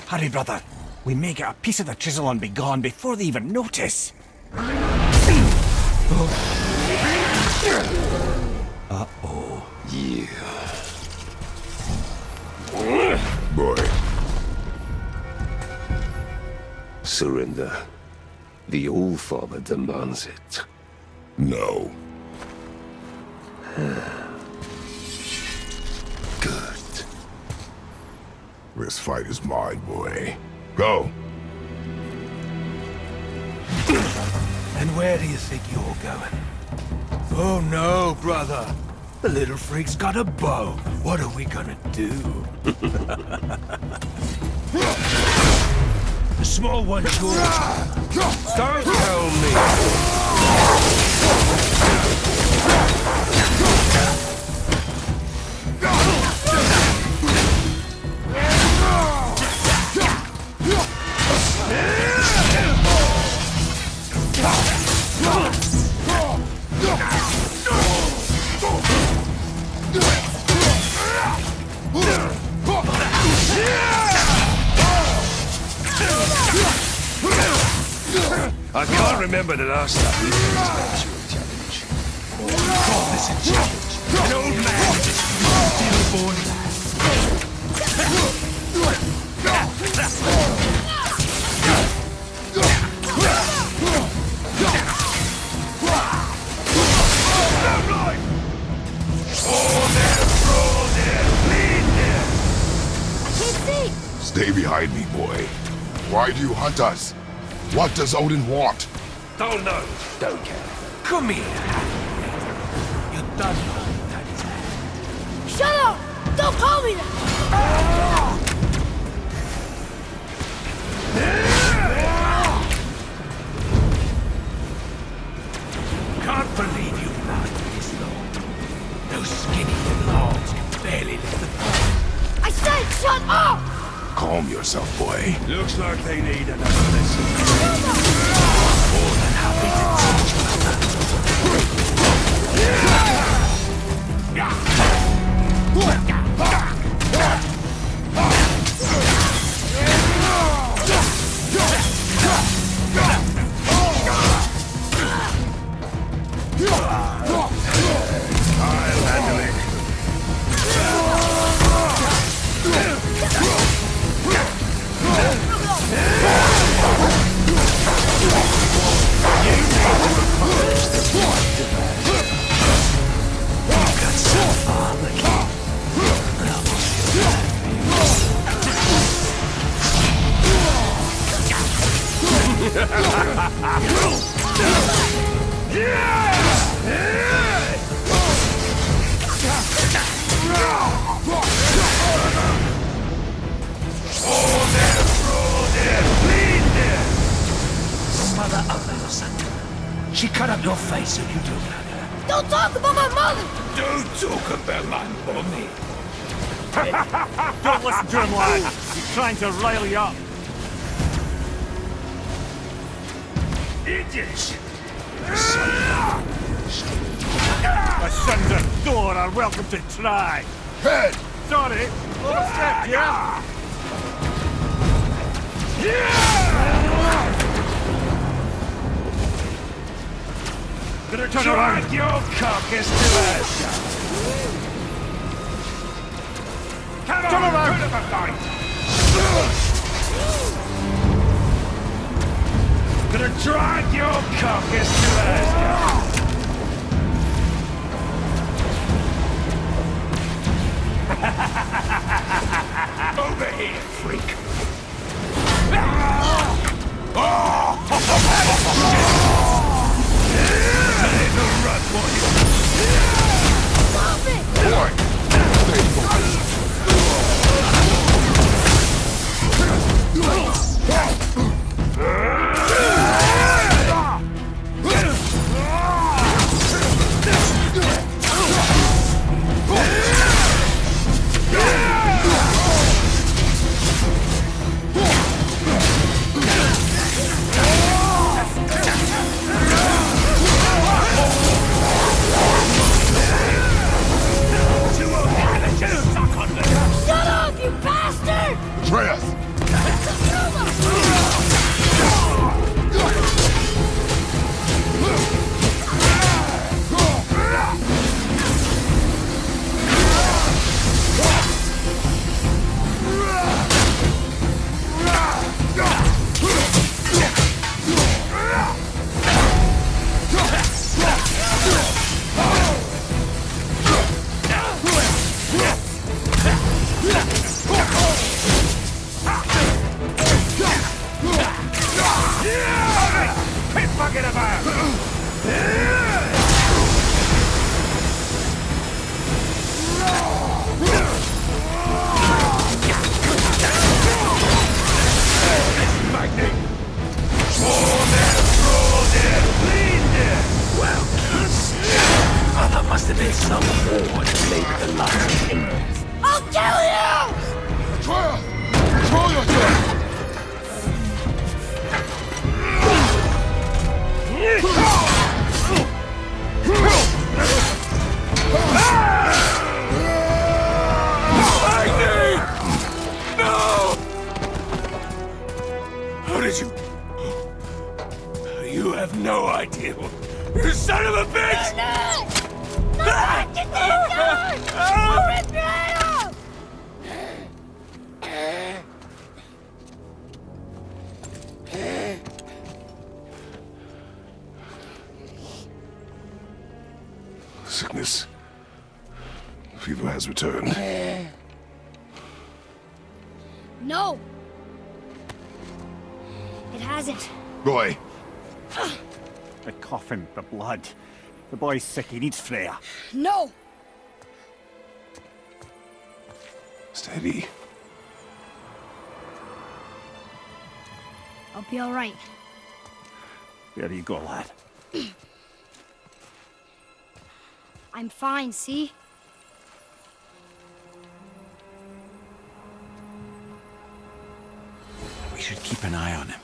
Hurry, brother. We may get a piece of the chisel and be gone before they even notice. Uh-oh. Yeah. Boy. Surrender. The All-Father demands it. No. Good. This fight is mine, boy. Go. And where do you think you're going? Oh no, brother. The little freak's got a bow. What are we gonna do? The small one's yours. Don't tell me. I can't remember the last time we did this actual challenge. Call this a challenge. An old man with his stillborn lad. I can't see! Stay behind me, boy. Why do you hunt us? What does Odin want? Don't know. Don't care. Come here, you done behind Daddy's hand. Shut up! Don't call me that! Can't believe you've lasted this long. Those skinny little arms can barely lift the boat. I said shut up! Calm yourself, boy. Looks like they need another lesson. More than happy to teach you. I'll handle it. Mother of your son. She cut up your face so you don't have her. Don't talk about my mother! Don't talk about my mommy. Don't listen to him, lad. He's trying to rile you up. Idiots. The sons of Thor are welcome to try. Head! Sorry, overstepped, yeah? Gonna turn around. Drag your carcass to Asgard. Come on, Turn around. put up a fight. Gonna drag your carcass to Asgard. Over here, freak. Little rat boy. of a bitch! Get that gun! I'll rip your head off! Sickness. Fever has returned. No! It hasn't. Boy, The coffin, the blood. The boy's sick, he needs Freya. No! Steady. I'll be alright. There you go, lad. I'm fine, see? We should keep an eye on him.